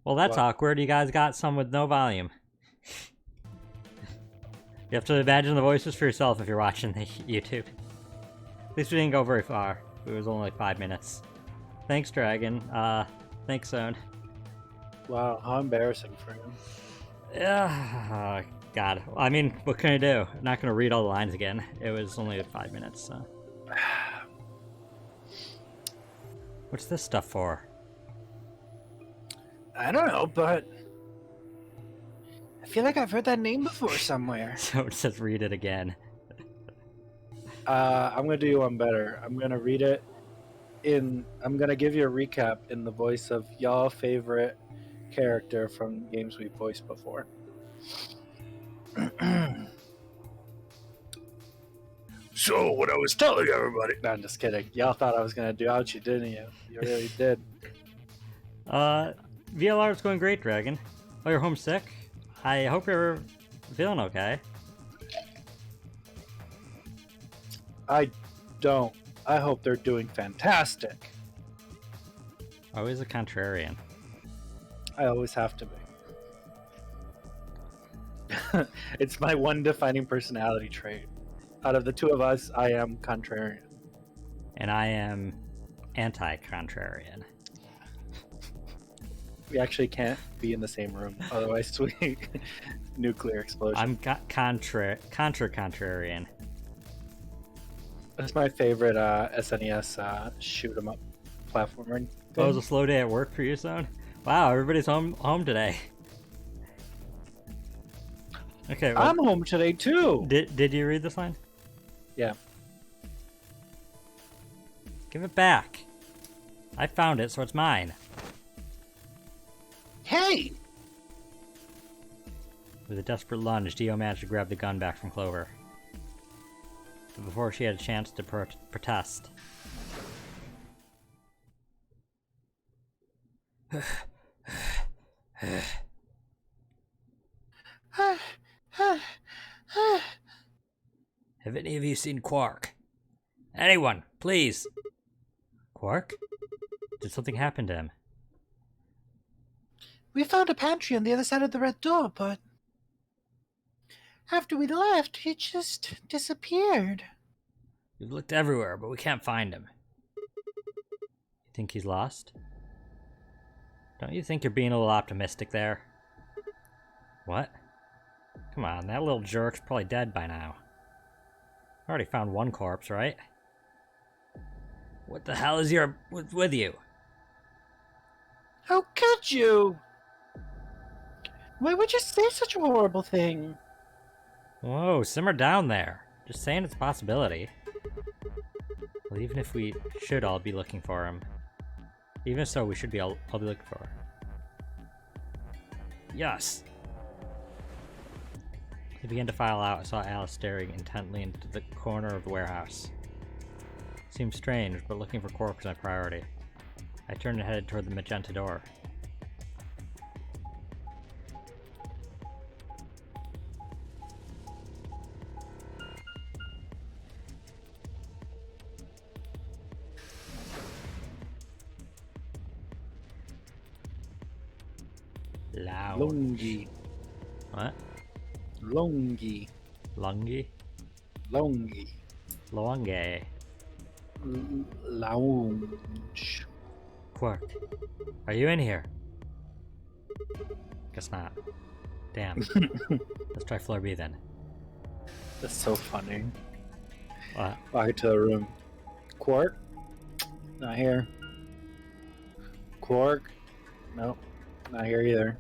Well, that's What? awkward. You guys got some with no volume. You have to imagine the voices for yourself if you're watching the YouTube. At least we didn't go very far. It was only like 5 minutes. Thanks, Dragon. Thanks, Zone. Wow, how embarrassing for him. Yeah, God. I mean, what can I do? I'm not gonna read all the lines again. It was only 5 minutes, so. What's this stuff for? I don't know, but I feel like I've heard that name before somewhere. So it says read it again. I'm gonna do one better. I'm gonna read it I'm gonna give you a recap in the voice of y'all favorite character from games we've voiced before. So what I was telling everybody. No, I'm just kidding. Y'all thought I was gonna do Ouchie, didn't you? You really did. VLR is going great, Dragon. Oh, you're homesick? I hope you're feeling okay. I don't. I hope they're doing fantastic. Always a contrarian. I always have to be. It's my one defining personality trait. Out of the two of us, I am contrarian. And I am anti-contrarian. We actually can't be in the same room, otherwise we nuclear explosion. I'm contrarian. That's my favorite SNES shoot 'em up platformer thing. Oh, it was a slow day at work for you, son? Wow, everybody's home today. Okay, well, I'm home today too. Did you read this line? Yeah. Give it back. I found it, so it's mine. Hey! With a desperate lunge, Dio managed to grab the gun back from Clover. But before she had a chance to protest. Have any of you seen Quark? Anyone, please! Quark? Did something happen to him? We found a pantry on the other side of the red door, but after we left, he just disappeared. We've looked everywhere, but we can't find him. You think he's lost? Don't you think you're being a little optimistic there? What? Come on, that little jerk's probably dead by now. I already found one corpse, right? What the hell is with you? How could you? Why would you say such a horrible thing? Whoa, simmer down there. Just saying it's a possibility. Well, even if we should all be looking for him. Even so, we should be all be looking for him. Yes! He began to file out. I saw Alice staring intently into the corner of the warehouse. Seemed strange, but looking for Quark was my priority. I turned and headed toward the magenta door. Loud. Longy. What? Longy. Lungy? Longy. Longe. Lounge. Quark. Are you in here? Guess not. Damn. Let's try floor B then. That's so funny. What? Back to the room. Quark? Not here. Quark? Nope. Not here either.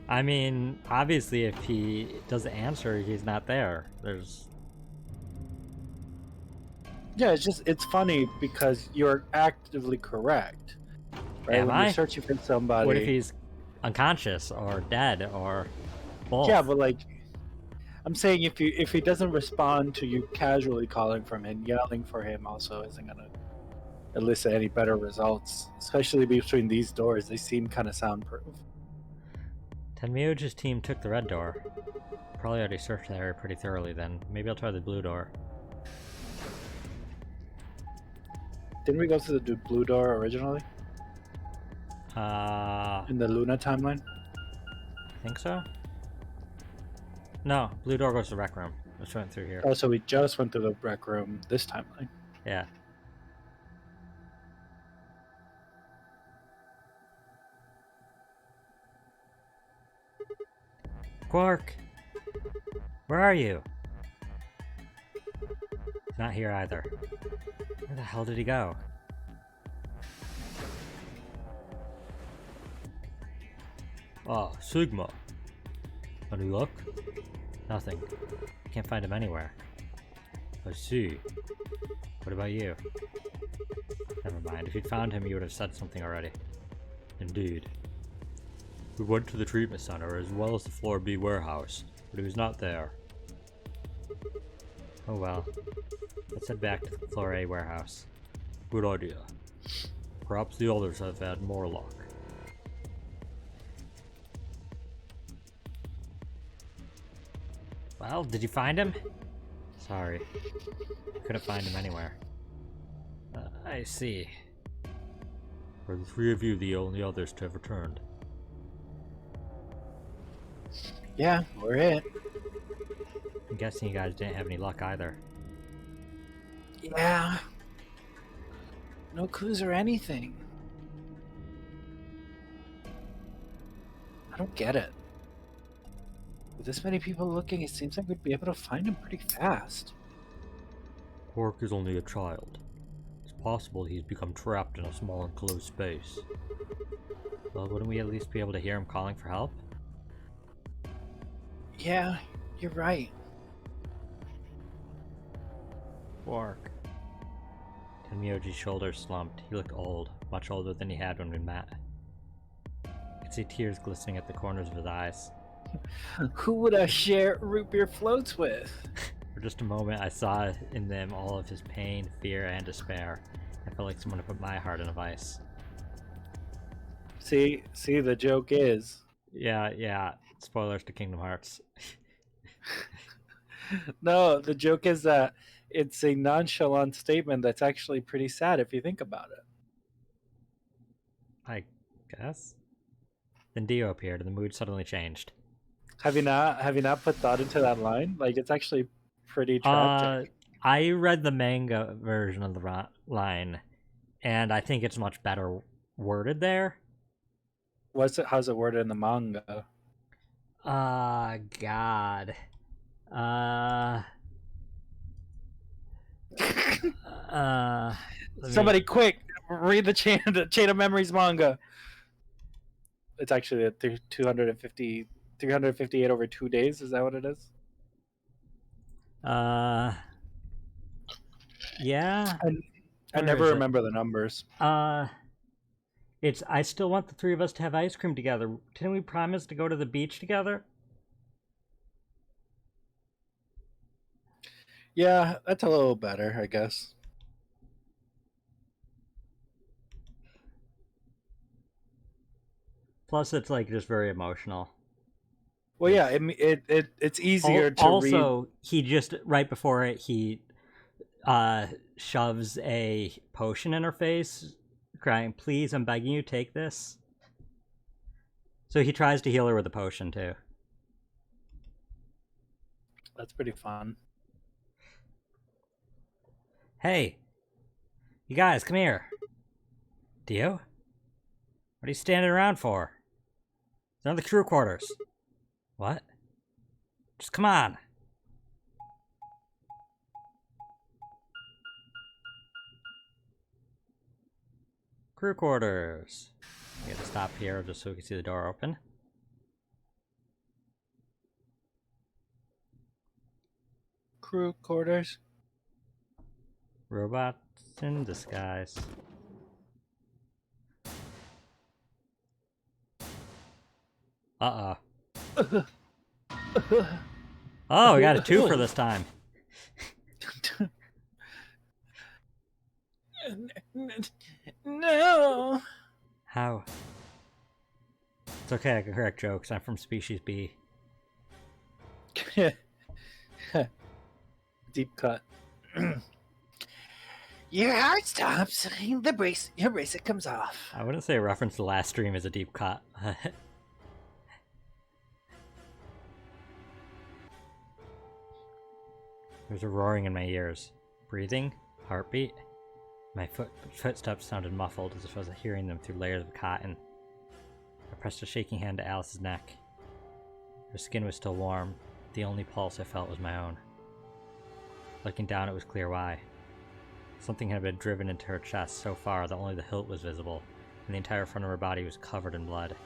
I mean, obviously if he doesn't answer, he's not there. There's... Yeah, it's funny because you're actively correct. Right? Am when I? you're searching for somebody. What if he's unconscious or dead or both? Yeah, but like I'm saying if he doesn't respond to you casually calling for him and yelling for him also isn't gonna elicit any better results. Especially between these doors. They seem kinda soundproof. Tenmyoji's team took the red door. Probably already searched the area pretty thoroughly then. Maybe I'll try the blue door. Didn't we go to the blue door originally? I in the Luna timeline? think so. No, blue door goes to the rec room. Let's went through here. Oh, so we just went to the rec room this timeline. Yeah. Quark! Where are you? He's not here either. Where the hell did he go? Ah, Sigma. Any luck? Nothing. Can't find him anywhere. I see. What about you? Never mind. If you'd found him, you would have said something already. Indeed. We went to the treatment center as well as the Floor B warehouse, but he was not there. Oh well. Let's head back to the Floor A warehouse. Good idea. Perhaps the others have had more luck. Well, did you find him? Sorry. Couldn't find him anywhere. I see. Are the three of you the only others to have returned? Yeah, we're it. I'm guessing you guys didn't have any luck either. Yeah. No clues or anything. I don't get it. With this many people looking, it seems like we'd be able to find him pretty fast. Quark is only a child. It's possible he's become trapped in a small enclosed space. Well, wouldn't we at least be able to hear him calling for help? Yeah, you're right. Quark. Tenmyoji's shoulders slumped. He looked old, much older than he had when we met. I could see tears glistening at the corners of his eyes. Who would I share root beer floats with? For just a moment, I saw in them all of his pain, fear, and despair. I felt like someone had put my heart in a vice. See, the joke is... Yeah. Spoilers to Kingdom Hearts. No, the joke is that it's a nonchalant statement that's actually pretty sad if you think about it. I guess. Then Dio appeared and the mood suddenly changed. Have you not put thought into that line? Like, it's actually pretty tragic. I read the manga version of the line, and I think it's much better worded there. How's it worded in the manga? God. Somebody quick, read the Chain of Memories manga. It's actually a 358 over 2 days. Is that what it is? Yeah. I never remember the numbers. It's I still want the three of us to have ice cream together. Didn't we promise to go to the beach together? Yeah, that's a little better, I guess. Plus, it's like just very emotional. Well, yeah, it's easier to read. Also, he just right before it, he shoves a potion in her face, crying, "Please, I'm begging you, take this." So he tries to heal her with a potion too. That's pretty fun. Hey, you guys, come here. Dio? What are you standing around for? They're in the crew quarters. What? Just come on. Crew quarters. I gotta stop here just so we can see the door open. Crew quarters. Robots in disguise. Uh-oh. Oh, we got a twofer this time. No. How? It's okay, I can correct jokes. I'm from Species B. Deep cut. Your heart stops. Your bracelet comes off. I wouldn't say a reference to last stream is a deep cut. There's a roaring in my ears. Breathing? Heartbeat? My footsteps sounded muffled, as if I was hearing them through layers of cotton. I pressed a shaking hand to Alice's neck. Her skin was still warm. The only pulse I felt was my own. Looking down, it was clear why. Something had been driven into her chest so far that only the hilt was visible, and the entire front of her body was covered in blood.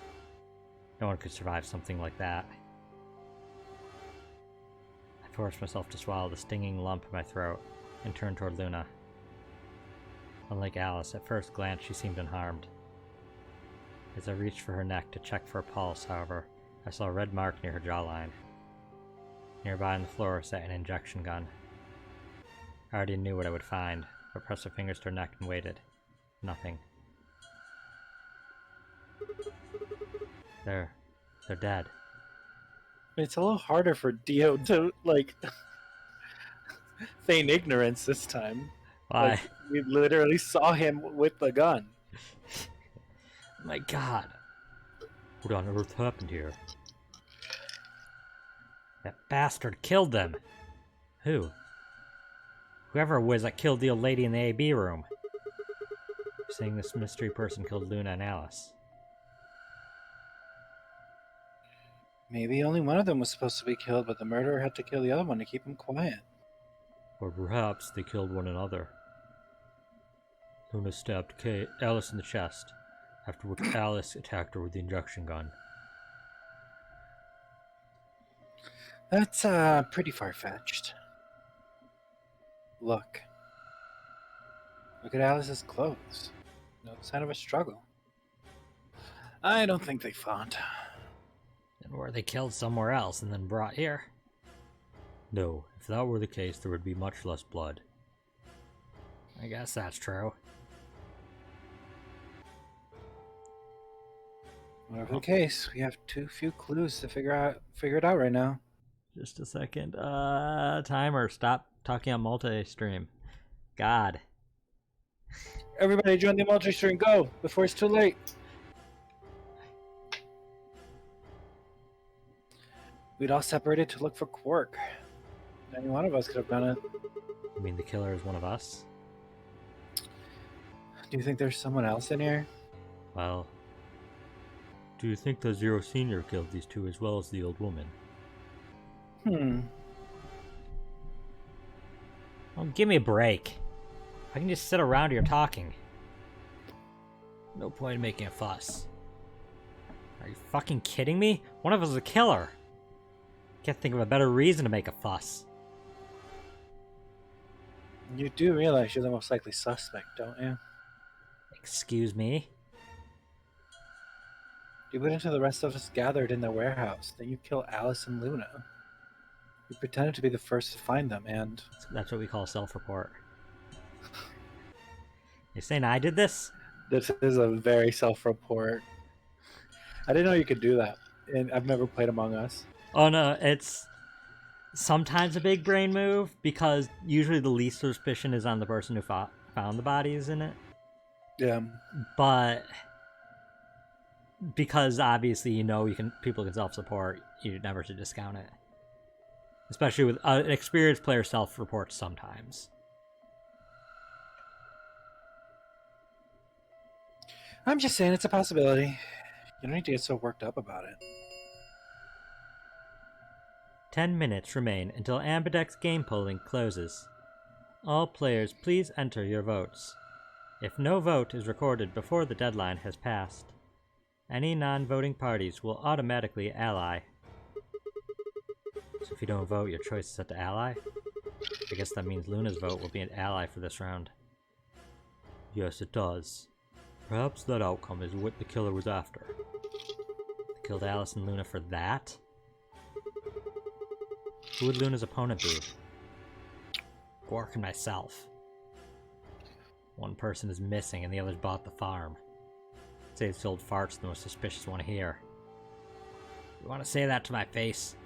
No one could survive something like that. I forced myself to swallow the stinging lump in my throat and turned toward Luna. Unlike Alice, at first glance she seemed unharmed. As I reached for her neck to check for a pulse, however, I saw a red mark near her jawline. Nearby on the floor sat an injection gun. I already knew what I would find, but pressed my fingers to her neck and waited. Nothing. They're dead. It's a little harder for Dio to, like, feign ignorance this time. Why? Like, we literally saw him with the gun. My god. What on earth happened here? That bastard killed them. Who? Whoever it was that killed the old lady in the AB room. You're saying this mystery person killed Luna and Alice. Maybe only one of them was supposed to be killed, but the murderer had to kill the other one to keep him quiet. Or perhaps they killed one another. Luna stabbed Alice in the chest, after which Alice attacked her with the injection gun. That's pretty far-fetched. Look at Alice's clothes. No sign of a struggle. I don't think they fought. And were they killed somewhere else and then brought here? No, if that were the case, there would be much less blood. I guess that's true. Whatever the case, we have too few clues to figure it out right now. Just a second. Timer, stop talking on multi-stream. God. Everybody join the multi-stream, go! Before it's too late! We'd all separated to look for Quark. Any one of us could have done it. You mean the killer is one of us? Do you think there's someone else in here? Well... Do you think the Zero Senior killed these two as well as the old woman? Oh, give me a break. I can just sit around here talking. No point in making a fuss. Are you fucking kidding me? One of us is a killer. Can't think of a better reason to make a fuss. You do realize you're the most likely suspect, don't you? Excuse me? You went into the rest of us gathered in the warehouse. Then you kill Alice and Luna. You pretended to be the first to find them, and... That's what we call self-report. You're saying I did this? This is a very self-report. I didn't know you could do that, and I've never played Among Us. Oh no, it's sometimes a big brain move, because usually the least suspicion is on the person who found the bodies in it. Yeah. But... because obviously people can self-support, you never should discount it. Especially with an experienced player self-reports sometimes. I'm just saying it's a possibility. You don't need to get so worked up about it. 10 minutes remain until Ambidex's game polling closes. All players, please enter your votes. If no vote is recorded before the deadline has passed, any non-voting parties will automatically ally. So if you don't vote, your choice is set to ally? I guess that means Luna's vote will be an ally for this round. Yes, it does. Perhaps that outcome is what the killer was after. They killed Alice and Luna for that? Who would Luna's opponent be? Quark and myself. One person is missing and the others bought the farm. Say it's old fart's the most suspicious one here. You want to say that to my face?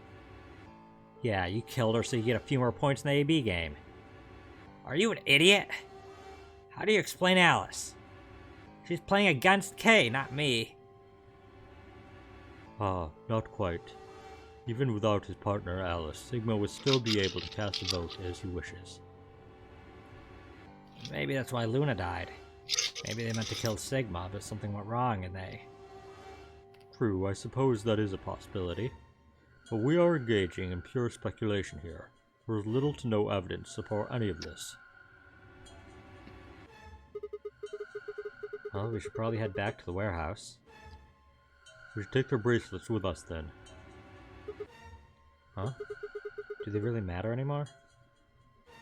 Yeah, you killed her so you get a few more points in the AB game. Are you an idiot? How do you explain Alice? She's playing against Kay, not me. Ah, not quite. Even without his partner Alice, Sigma would still be able to cast a vote as he wishes. Maybe that's why Luna died. Maybe they meant to kill Sigma, but something went wrong and they... True, I suppose that is a possibility. But we are engaging in pure speculation here. There is little to no evidence to support any of this. Well, we should probably head back to the warehouse. We should take their bracelets with us then. Huh? Do they really matter anymore?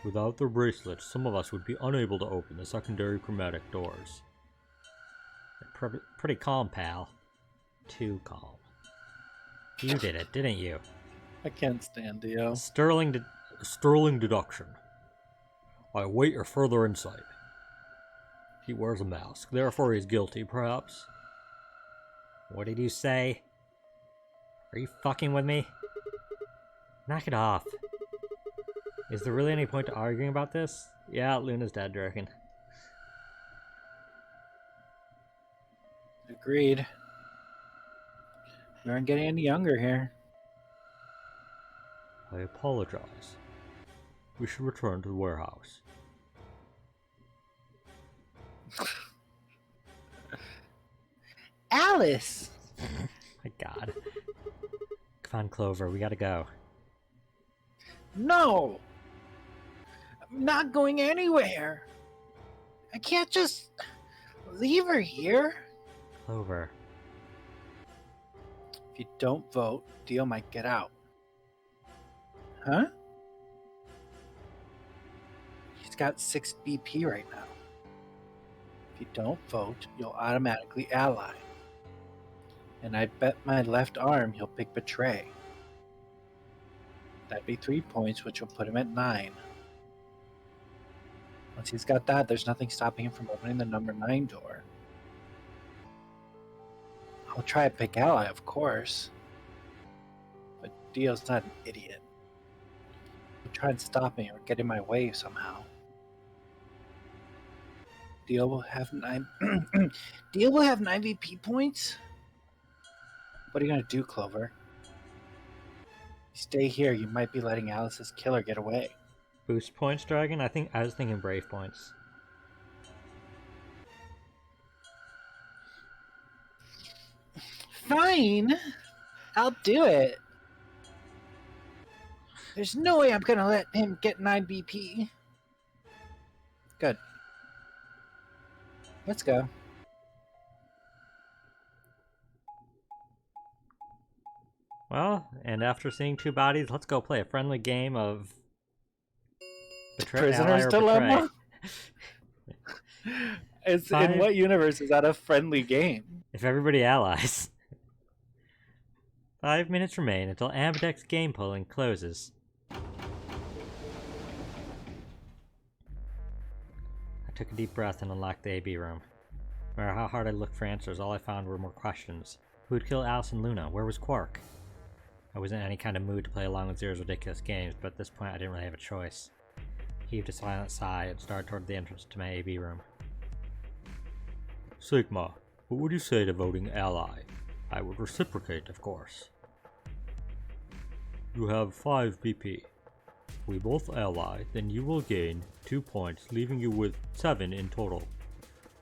Without their bracelets, some of us would be unable to open the secondary chromatic doors. Pretty calm, pal. Too calm. You did it, didn't you? I can't stand Dio. Sterling deduction. I await your further insight. He wears a mask, therefore he's guilty, perhaps. What did you say? Are you fucking with me? Knock it off. Is there really any point to arguing about this? Yeah, Luna's dead, do you reckon? Agreed. We aren't getting any younger here. I apologize. We should return to the warehouse. Alice! My god. Come on, Clover, we gotta go. No! I'm not going anywhere. I can't just leave her here. Clover. If you don't vote, Dio might get out. Huh? He's got 6 BP right now. If you don't vote, you'll automatically ally. And I bet my left arm he'll pick Betray. That'd be 3 points, which will put him at 9. Once he's got that, there's nothing stopping him from opening the number 9 door. I'll try to pick ally, of course. But Dio's not an idiot. He'll try and stop me or get in my way somehow. Dio will have 9 Dio will have 9 VP points? What are you gonna do, Clover? You stay here, you might be letting Alice's killer get away. Boost points, Dragon? I was thinking Brave points. Fine! I'll do it. There's no way I'm gonna let him get 9 BP. Good. Let's go. Well, and after seeing 2 bodies, let's go play a friendly game of... Prisoner's Dilemma? It's in what universe is that a friendly game? If everybody allies. 5 minutes remain until Ambidex's game polling closes. I took a deep breath and unlocked the AB room. No matter how hard I looked for answers, all I found were more questions. Who would kill Alice and Luna? Where was Quark? I wasn't in any kind of mood to play along with Zero's ridiculous games, but at this point I didn't really have a choice. I heaved a silent sigh and started toward the entrance to my AB room. Sigma, what would you say to voting ally? I would reciprocate, of course. You have 5 BP. If we both ally, then you will gain 2 points, leaving you with 7 in total.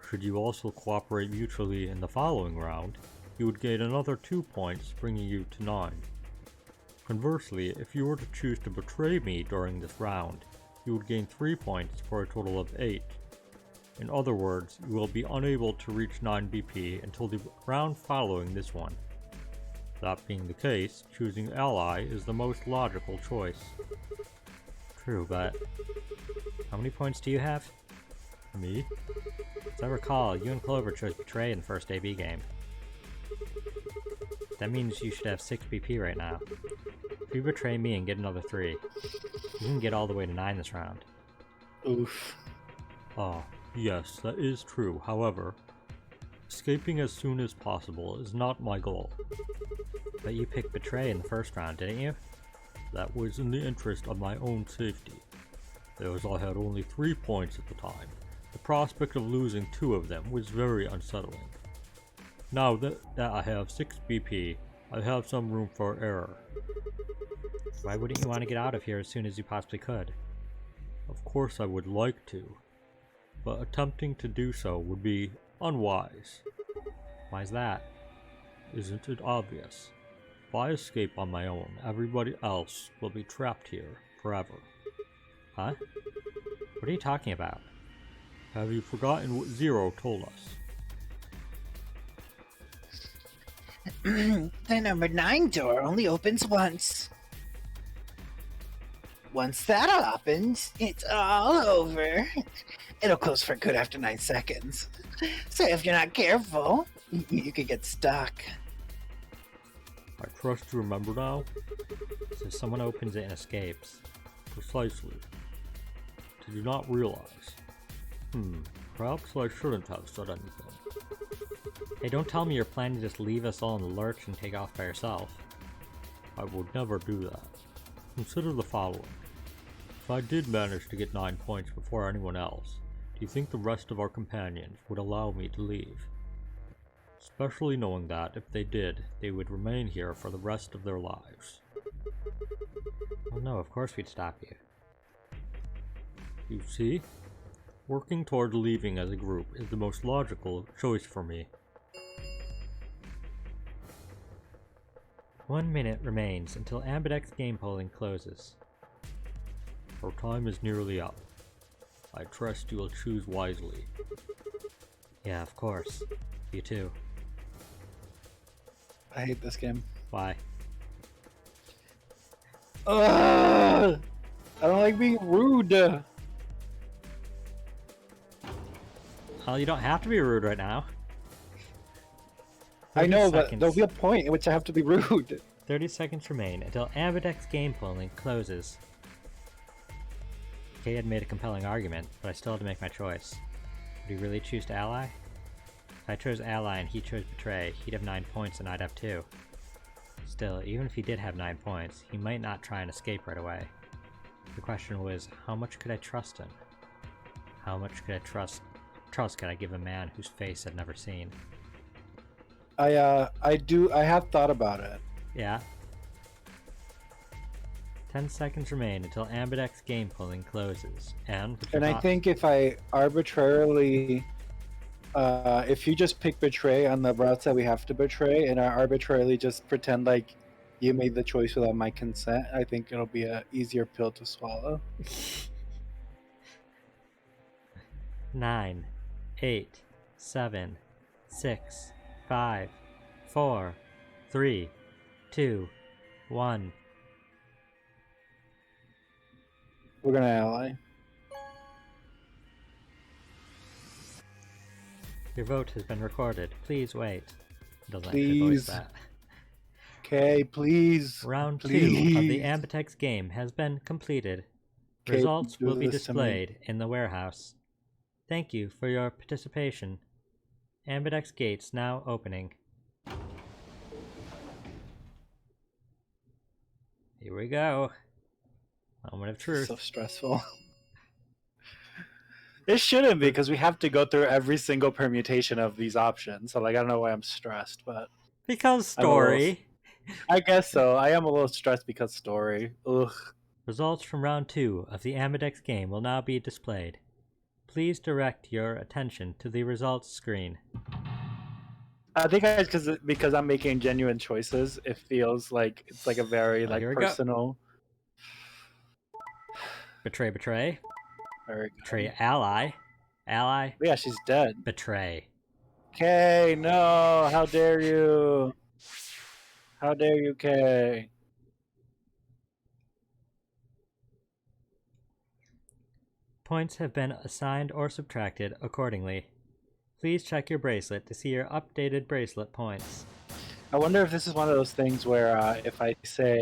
Should you also cooperate mutually in the following round, you would gain another 2 points, bringing you to 9. Conversely, if you were to choose to betray me during this round, you would gain 3 points for a total of 8. In other words, you will be unable to reach 9 BP until the round following this one. That being the case, choosing ally is the most logical choice. True, but how many points do you have? Me? As I recall, you and Clover chose Betray in the first AB game. That means you should have 6 BP right now. If you betray me and get another 3, you can get all the way to 9 this round. Oof. Ah, yes, that is true. However, escaping as soon as possible is not my goal. But you picked Betray in the first round, didn't you? That was in the interest of my own safety. As I had only 3 points at the time, The prospect of losing 2 of them was very unsettling. Now that I have 6 BP, I have some room for error. Why wouldn't you want to get out of here as soon as you possibly could? Of course I would like to, but attempting to do so would be unwise. Why's that? Isn't it obvious? If I escape on my own, everybody else will be trapped here forever. Huh? What are you talking about? Have you forgotten what Zero told us? The number 9 door only opens once. Once that happens, it's all over. It'll close for good after 9 seconds. So if you're not careful, you could get stuck. I trust you remember now? So someone opens it and escapes. Precisely. Did you not realize? Perhaps I shouldn't have said anything. Hey, don't tell me you're planning to just leave us all in the lurch and take off by yourself. I would never do that. Consider the following. If I did manage to get 9 points before anyone else, do you think the rest of our companions would allow me to leave? Especially knowing that, if they did, they would remain here for the rest of their lives. Well, no, of course we'd stop you. You see? Working toward leaving as a group is the most logical choice for me. 1 minute remains until Ambidex game polling closes. Our time is nearly up. I trust you will choose wisely. Yeah, of course. You too. I hate this game. Why? Ugh! I don't like being rude. Well, you don't have to be rude right now. I know, 30 but seconds. there'll be a point in which I have to be rude. 30 seconds remain until Ambidex game polling closes. Kay had made a compelling argument, but I still had to make my choice. Would he really choose to ally? If I chose ally and he chose betray, he'd have 9 points and I'd have 2. Still, even if he did have 9 points, he might not try and escape right away. The question was, how much could I trust him? How much could I trust could I give a man whose face I'd never seen? I have thought about it. Yeah. 10 seconds remain until Ambidex game polling closes, and I think if I arbitrarily, if you just pick betray on the routes that we have to betray, and I arbitrarily just pretend like you made the choice without my consent, I think it'll be a easier pill to swallow. 9, 8, 7, 6, 5, 4, 3, 2, 1. We're gonna ally. Your vote has been recorded. Please wait. Doesn't actually voice Please. that. Okay, please. Round 2 of Please. the Ambitex game has been completed. Okay, Results do will be this to me. displayed in the warehouse. Thank you for your participation. Ambitex gates now opening. Here we go. Moment of truth. So stressful. It shouldn't be, because we have to go through every single permutation of these options. So, like, I don't know why I'm stressed, but Because I'm a little- story. I guess so. I am a little stressed because story. Ugh. Results from round 2 of the Ambidex game will now be displayed. Please direct your attention to the results screen. I think because I'm making genuine choices, it feels like it's like a very Oh, here we go. personal. Betray, betray. Very good. Betray ally. Ally, Yeah, she's dead. betray. Kay, no! How dare you? How dare you, Kay? Points have been assigned or subtracted accordingly. Please check your bracelet to see your updated bracelet points. I wonder if this is one of those things where if I say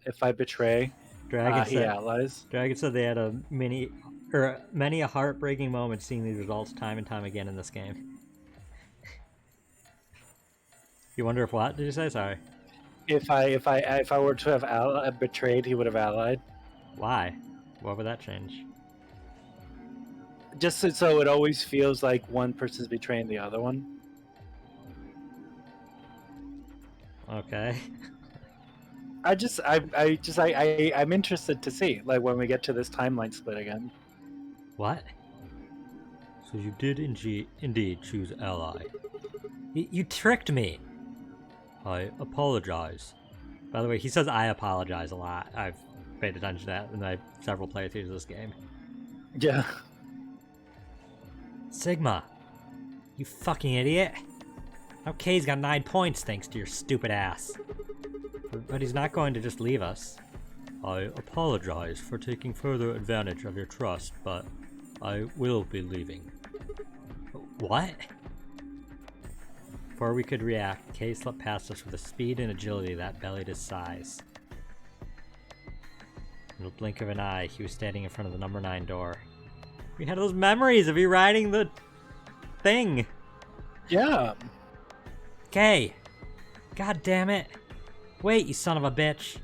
if I betray, Dragon he said, allies. Dragon said they had many a heartbreaking moment seeing these results time and time again in this game. You wonder if what? Did you say? Sorry. If I were to have betrayed, he would have allied. Why? What would that change? Just so it always feels like one person's betraying the other one. Okay. I'm interested to see, like, when we get to this timeline split again. What? So you did indeed choose ally. You tricked me. I apologize. By the way, he says I apologize a lot. I've paid attention to that in my several playthroughs of this game. Yeah. Sigma, you fucking idiot. Okay, he's got 9 points thanks to your stupid ass. But he's not going to just leave us. I apologize for taking further advantage of your trust, but I will be leaving. What? Before we could react, Kay slipped past us with a speed and agility that bellied his size. In a blink of an eye, he was standing in front of the number 9 door. We had those memories of you riding the thing. Yeah. Kay! God damn it! Wait, you son of a bitch!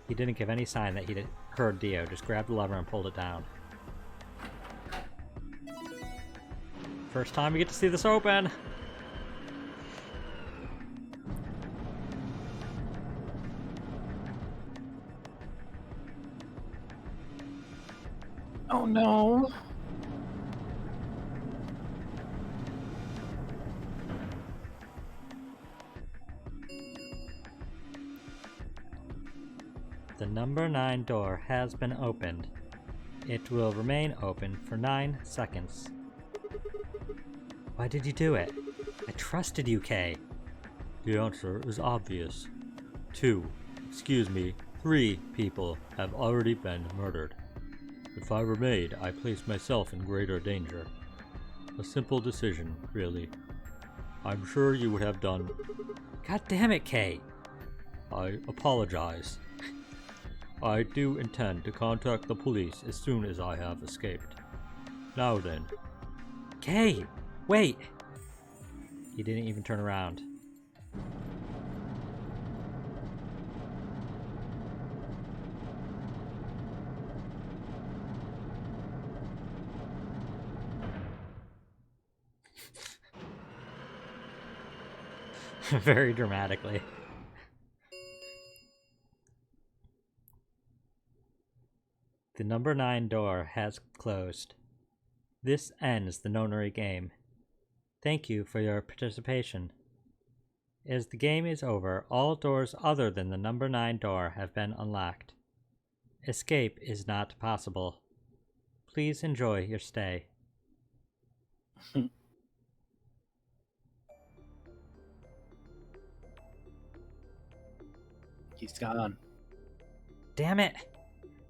He didn't give any sign that he'd heard Dio, just grabbed the lever and pulled it down. First time we get to see this open! Oh no. The number 9 door has been opened. It will remain open for 9 seconds. Why did you do it? I trusted you, Kay. The answer is obvious. 3 people have already been murdered. If I remained, I placed myself in greater danger. A simple decision, really. I'm sure you would have done. God damn it, Kay! I apologize. I do intend to contact the police as soon as I have escaped. Now then. Kay! Wait! He didn't even turn around. Very dramatically. The number 9 door has closed. This ends the nonary game. Thank you for your participation. As the game is over, all doors other than the number 9 door have been unlocked. Escape is not possible. Please enjoy your stay. He's gone. Damn it!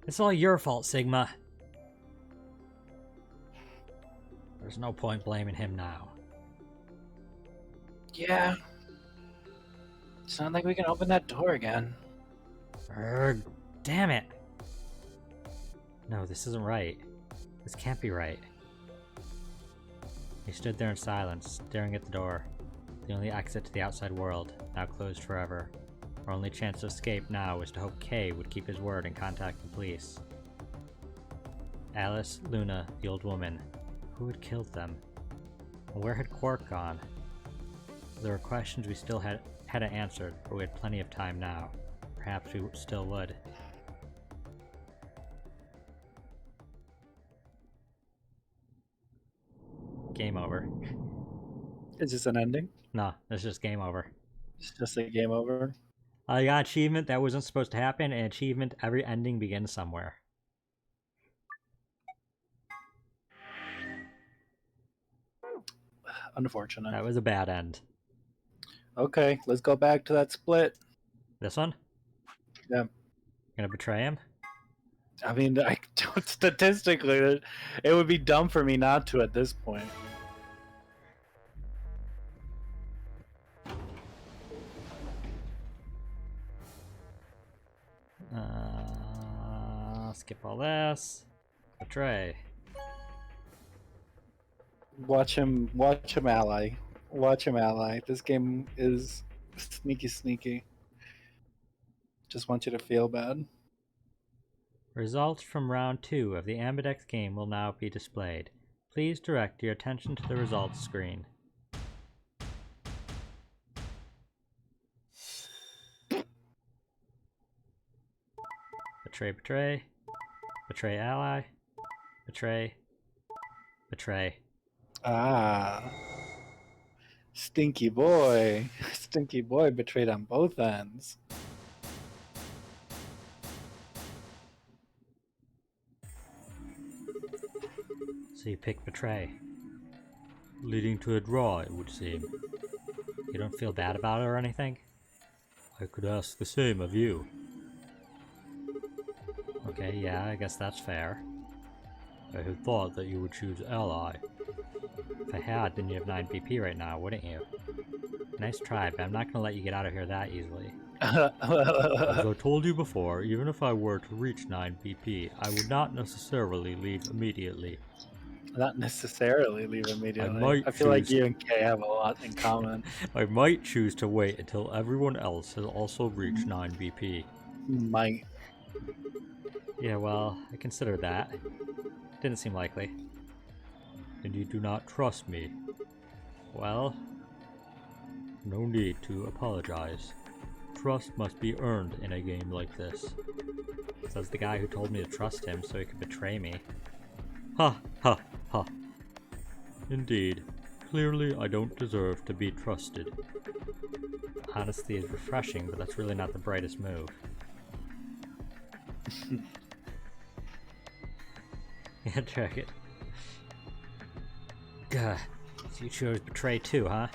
It's all your fault, Sigma. There's no point blaming him now. Yeah. It's not like we can open that door again. Urgh, damn it! No, this isn't right. This can't be right. He stood there in silence, staring at the door. The only exit to the outside world, now closed forever. Our only chance of escape now was to hope Kay would keep his word and contact the police. Alice, Luna, the old woman. Who had killed them? And where had Quark gone? There were questions we still hadn't answered, but we had plenty of time now. Perhaps we still would. Game over. Is this an ending? No, it's just game over. It's just a game over. I got achievement that wasn't supposed to happen, and achievement every ending begins somewhere. Unfortunate. That was a bad end. Okay, let's go back to that split. This one? Yeah. Gonna betray him? I mean, I don't, statistically, it would be dumb for me not to at this point. Skip all this. Betray. Watch him ally. Watch him ally. This game is sneaky. Just want you to feel bad. Results from round 2 of the Ambidex game will now be displayed. Please direct your attention to the results screen. Betray, betray. Betray ally. Betray. Betray. Ah. Stinky boy. Stinky boy betrayed on both ends. So you pick betray. Leading to a draw, it would seem. You don't feel bad about it or anything? I could ask the same of you. Okay, yeah, I guess that's fair. I had thought that you would choose ally. If I had, then you'd have 9 BP right now, wouldn't you? Nice try, but I'm not gonna let you get out of here that easily. As I told you before, even if I were to reach 9 BP, I would not necessarily leave immediately. Not necessarily leave immediately. might I feel like choose- you and Kay have a lot in common. I might choose to wait until everyone else has also reached 9 BP. Might. Yeah, well, I considered that. Didn't seem likely. And you do not trust me. Well, No need to apologize. Trust must be earned in a game like this. says the guy who told me to trust him so he could betray me. Ha ha ha. Indeed. Clearly I don't deserve to be trusted. Honesty is refreshing, but that's really not the brightest move. Yeah, track it. Gah. So you chose betray too, huh?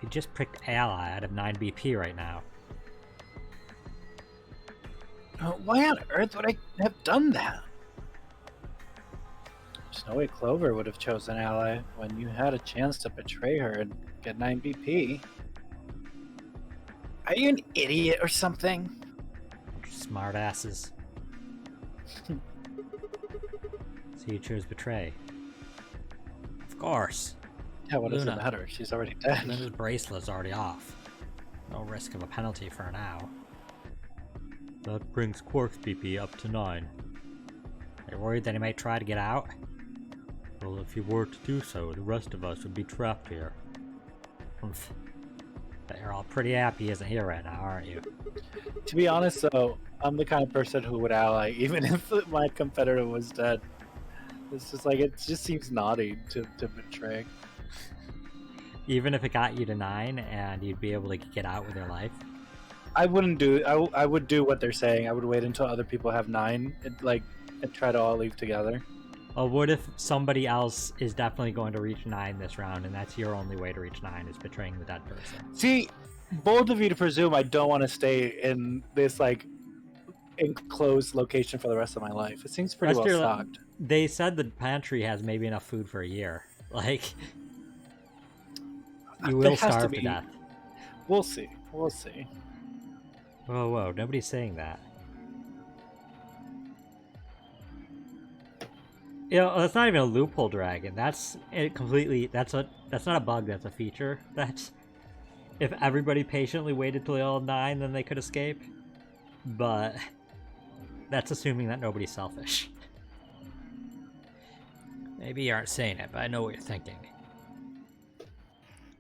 You just picked ally out of 9 BP right now. Why on earth would I have done that? There's no way Clover would have chosen ally when you had a chance to betray her and get 9 BP. Are you an idiot or something? Smart asses. So you chose betray. Of course. Yeah, what does it Luna. matter? She's already dead. Luna's bracelet's already off. No risk of a penalty for now. That brings Quark's BP up to 9. Are you worried that he might try to get out? Well, if he were to do so, the rest of us would be trapped here. Oomph. But you're all pretty happy he isn't here right now, aren't you? To be honest, though, I'm the kind of person who would ally even if my competitor was dead. It's just like, it just seems naughty to betray. Even if it got you to 9 and you'd be able to get out with your life? I wouldn't do. I would do what they're saying. I would wait until other people have 9, and try to all leave together. Or what if somebody else is definitely going to reach 9 this round, and that's your only way to reach 9 is betraying the dead person? See, bold of you to presume I don't want to stay in this enclosed location for the rest of my life. It seems pretty Rest well of your li- stocked. They said the pantry has maybe enough food for a year. Like, you will There has to starve to be- death. We'll see. We'll see. Whoa, whoa, nobody's saying that. You know, that's not even a loophole dragon. That's it completely. That's not a bug. That's a feature. That's if everybody patiently waited till they all 9, then they could escape. But that's assuming that nobody's selfish. Maybe you aren't saying it, but I know what you're thinking.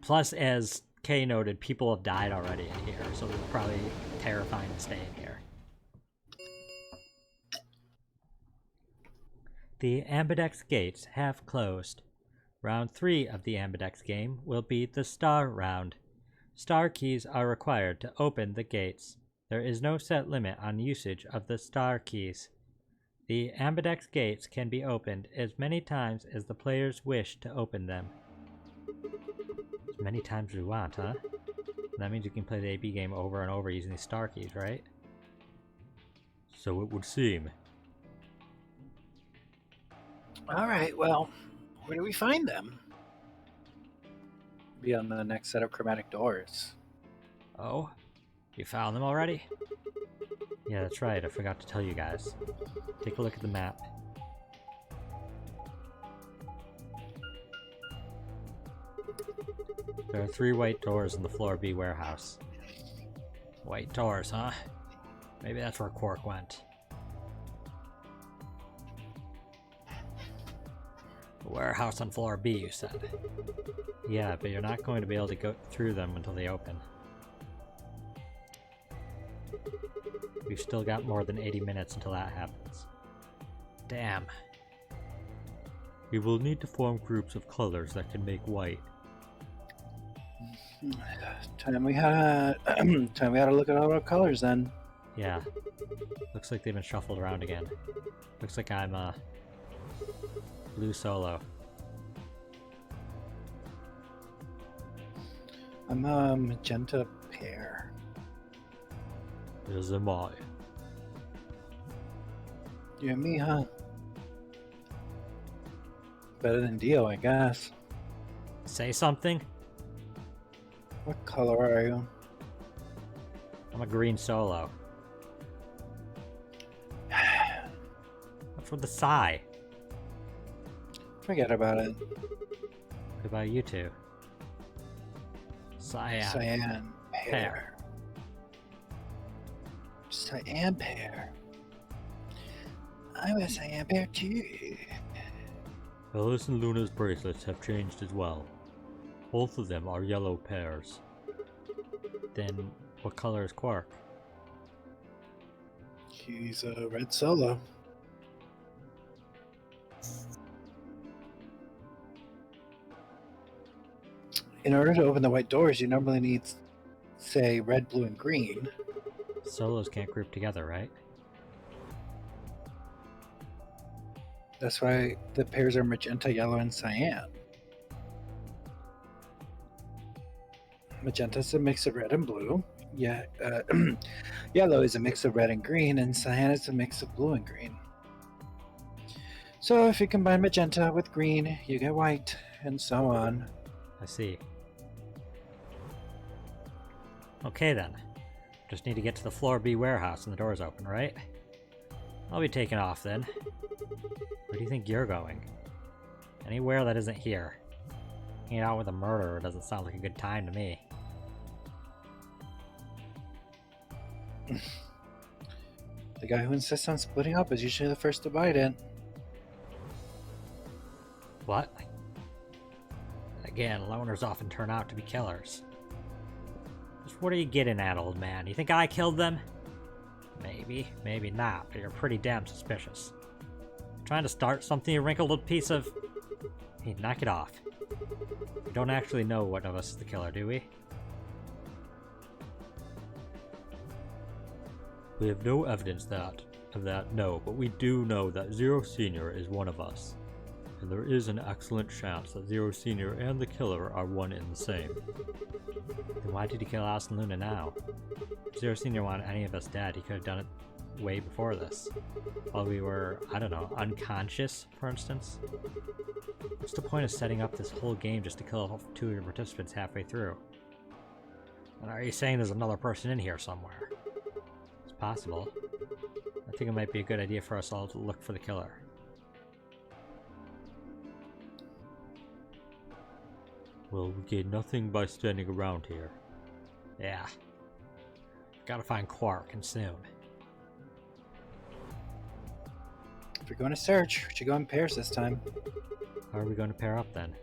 Plus, as Kay noted, people have died already in here, so it's probably terrifying to stay in here. The Ambidex gates have closed. Round 3 of the Ambidex game will be the Star Round. Star keys are required to open the gates. There is no set limit on usage of the Star keys. The Ambidex gates can be opened as many times as the players wish to open them. As many times as we want, huh? That means you can play the AB game over and over using these Star keys, right? So it would seem. All right. Well, where do we find them? Be on the next set of chromatic doors. Oh? You found them already? Yeah, that's right. I forgot to tell you guys. Take a look at the map. There are 3 white doors in the floor B warehouse. White doors, huh? Maybe that's where Quark went. Warehouse on floor B, you said. Yeah, but you're not going to be able to go through them until they open. We've still got more than 80 minutes until that happens. Damn. We will need to form groups of colors that can make white. Time we had to look at all our colors then. Yeah. Looks like they've been shuffled around again. Looks like I'm, blue solo. I'm a magenta pear. As am I. You and me, huh? Better than Dio, I guess. Say something? What color are you? I'm a green solo. What's with the sigh? Forget about it. What about you two? Cyan. Cyan pear. Cyan pear. I'm a cyan pear too. Alice and Luna's bracelets have changed as well. Both of them are yellow pears. Then what color is Quark? He's a red solo. In order to open the white doors, you normally need, say, red, blue, and green. Solos can't group together, right? That's why the pairs are magenta, yellow, and cyan. Magenta is a mix of red and blue. Yeah, yellow is a mix of red and green, and cyan is a mix of blue and green. So if you combine magenta with green, you get white, and so on. I see. Okay then. Just need to get to the floor B warehouse and the door's open, right? I'll be taking off then. Where do you think you're going? Anywhere that isn't here. Hanging out with a murderer doesn't sound like a good time to me. The guy who insists on splitting up is usually the first to bite it. What? Again, loners often turn out to be killers. Just what are you getting at, old man? You think I killed them? Maybe, maybe not, but you're pretty damn suspicious. Trying to start something, you wrinkled old piece of... Hey, knock it off. We don't actually know one of us is the killer, do we? We have no evidence of that, no, but we do know that Zero Senior is one of us. And there is an excellent chance that Zero Senior and the killer are one and the same. Then why did he kill Alice and Luna now? If Zero Senior wanted any of us dead, he could have done it way before this. While we were, I don't know, unconscious, for instance. What's the point of setting up this whole game just to kill 2 of your participants halfway through? And are you saying there's another person in here somewhere? It's possible. I think it might be a good idea for us all to look for the killer. Well, we gain nothing by standing around here. Yeah. Gotta find Quark, and soon. If you're going to search, we should go in pairs this time. How are we going to pair up then?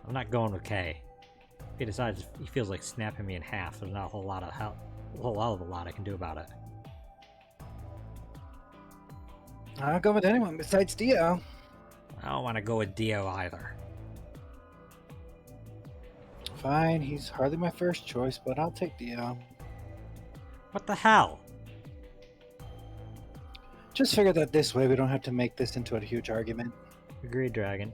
I'm not going with K. If he decides he feels like snapping me in half, there's not a whole lot I can do about it. I'll go with anyone besides Dio. I don't want to go with Dio either. Fine, he's hardly my first choice, but I'll take Dio. What the hell? Just figured that this way we don't have to make this into a huge argument. Agreed, Dragon.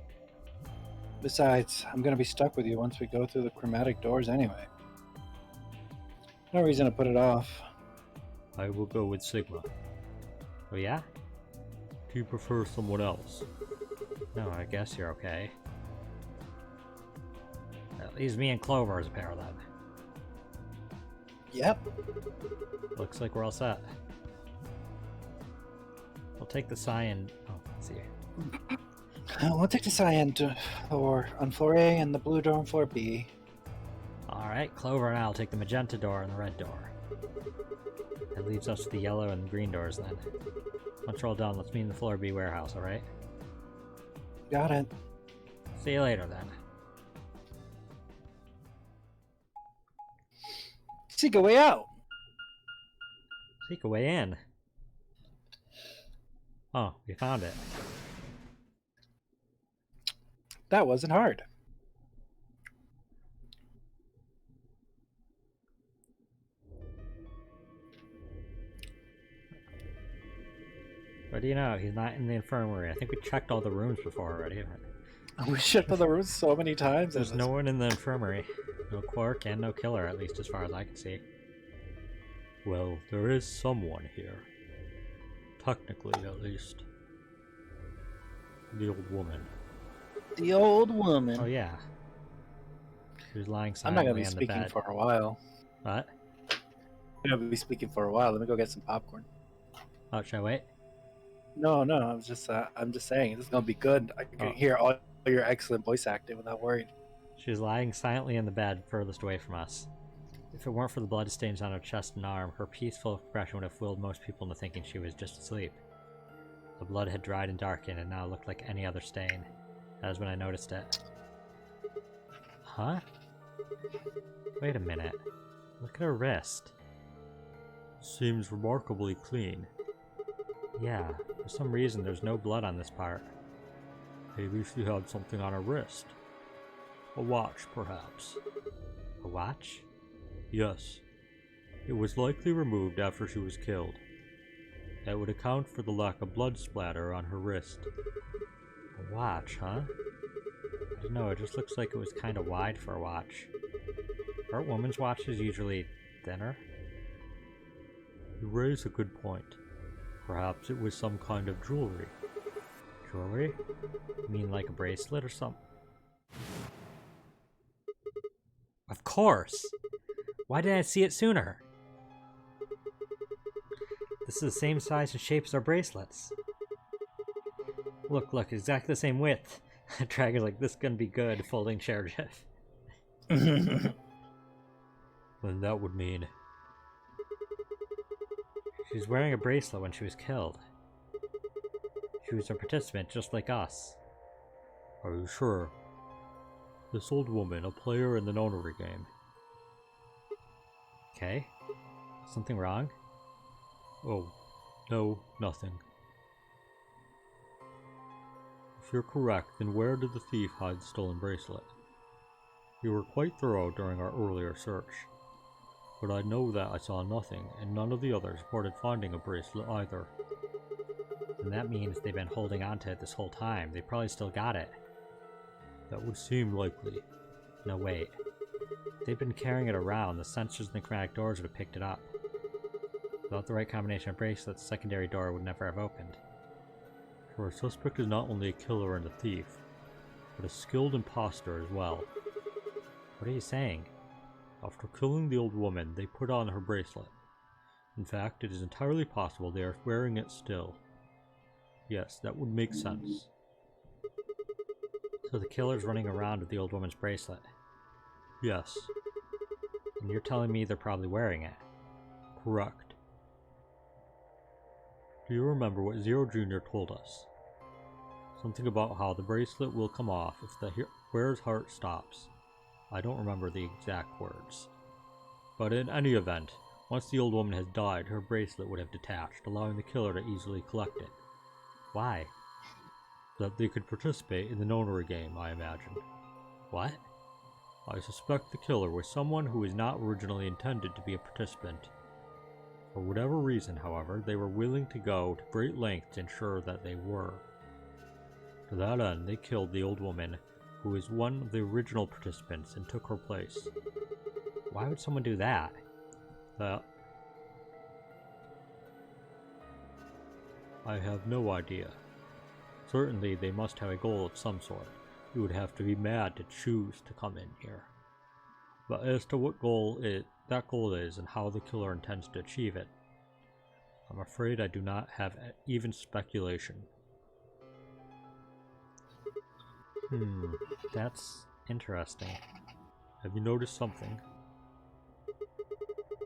Besides, I'm gonna be stuck with you once we go through the chromatic doors anyway. No reason to put it off. I will go with Sigma. Oh yeah? Do you prefer someone else? No, I guess you're okay. That leaves me and Clover as a pair then. Yep. Looks like we're all set. We'll take the cyan... Oh, let's see. We'll take the cyan on floor A and the blue door on floor B. Alright, Clover and I'll take the magenta door and the red door. That leaves us with the yellow and green doors then. Once we're all done, let's meet in the floor B warehouse, alright? Got it. See you later then. Seek a way out. Seek a way in. Oh, we found it. That wasn't hard. What do you know? He's not in the infirmary. I think we checked all the rooms before already. We shut the rooms so many times. There's no one in the infirmary. No Quark and no killer, at least as far as I can see. Well, there is someone here. Technically, at least. The old woman. The old woman. Oh yeah. She was lying I'm not silently gonna be on the speaking bed. for a while. What? I'm gonna be speaking for a while. Let me go get some popcorn. Oh, should I wait? No, I'm just saying this is gonna be good. I can hear all your excellent voice acting without worrying. She was lying silently in the bed furthest away from us. If it weren't for the bloodstains on her chest and arm, her peaceful expression would have fooled most people into thinking she was just asleep. The blood had dried and darkened and now looked like any other stain. That was when I noticed it. Huh? Wait a minute. Look at her wrist. Seems remarkably clean. Yeah, for some reason there's no blood on this part. Maybe she had something on her wrist. A watch, perhaps. A watch? Yes. It was likely removed after she was killed. That would account for the lack of blood splatter on her wrist. A watch, huh? I don't know, it just looks like it was kind of wide for a watch. Aren't women's watches usually thinner? You raise a good point. Perhaps it was some kind of jewelry. Jewelry? You mean like a bracelet or something? Of course! Why didn't I see it sooner? This is the same size and shape as our bracelets. Look, exactly the same width. Dragon's like, this is gonna be good, folding chair gif. Then that would mean... She was wearing a bracelet when she was killed. She was a participant just like us. Are you sure? This old woman, a player in the nonary game. Okay. Something wrong? Oh, no, nothing. If you're correct, then where did the thief hide the stolen bracelet? We were quite thorough during our earlier search, but I know that I saw nothing, and none of the others reported finding a bracelet either. And that means they've been holding on to it this whole time. They probably still got it. That would seem likely. No, wait. If they've been carrying it around, the sensors in the chromatic doors would have picked it up. Without the right combination of bracelets, the secondary door would never have opened. For our suspect is not only a killer and a thief, but a skilled imposter as well. What are you saying? After killing the old woman, they put on her bracelet. In fact, it is entirely possible they are wearing it still. Yes, that would make sense. So the killer's running around with the old woman's bracelet. Yes. And you're telling me they're probably wearing it? Correct. Do you remember what Zero Jr. told us? Something about how the bracelet will come off if the wearer's heart stops. I don't remember the exact words. But in any event, once the old woman has died, her bracelet would have detached, allowing the killer to easily collect it. Why? So that they could participate in the nonary game, I imagine. What? I suspect the killer was someone who was not originally intended to be a participant. For whatever reason, however, they were willing to go to great lengths to ensure that they were. To that end, they killed the old woman, who was one of the original participants, and took her place. Why would someone do that? I have no idea. Certainly they must have a goal of some sort. You would have to be mad to choose to come in here. But as to what that goal is and how the killer intends to achieve it, I'm afraid I do not have even speculation. That's interesting. Have you noticed something?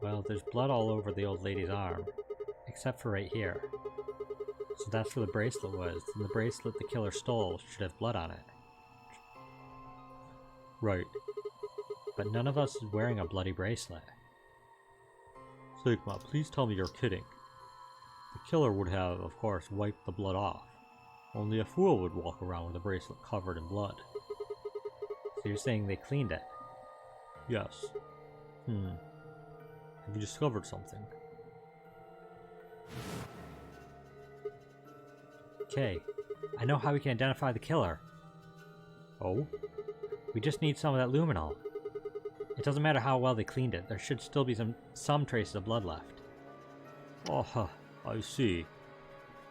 Well, there's blood all over the old lady's arm, except for right here. So that's where the bracelet was, and the bracelet the killer stole should have blood on it. Right. But none of us is wearing a bloody bracelet. Sigma, please tell me you're kidding. The killer would have, of course, wiped the blood off. Only a fool would walk around with a bracelet covered in blood. So you're saying they cleaned it? Yes. Have you discovered something? Okay, I know how we can identify the killer. Oh? We just need some of that luminol. It doesn't matter how well they cleaned it, there should still be some traces of blood left. Oh, I see.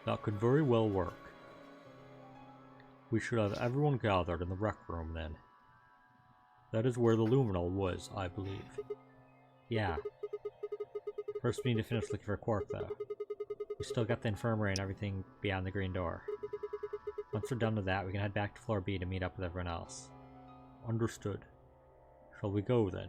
That could very well work. We should have everyone gathered in the rec room then. That is where the luminol was, I believe. Yeah. First we need to finish looking for Quark, though. We still got the infirmary and everything beyond the green door. Once we're done with that, we can head back to floor B to meet up with everyone else. Understood. Shall we go then?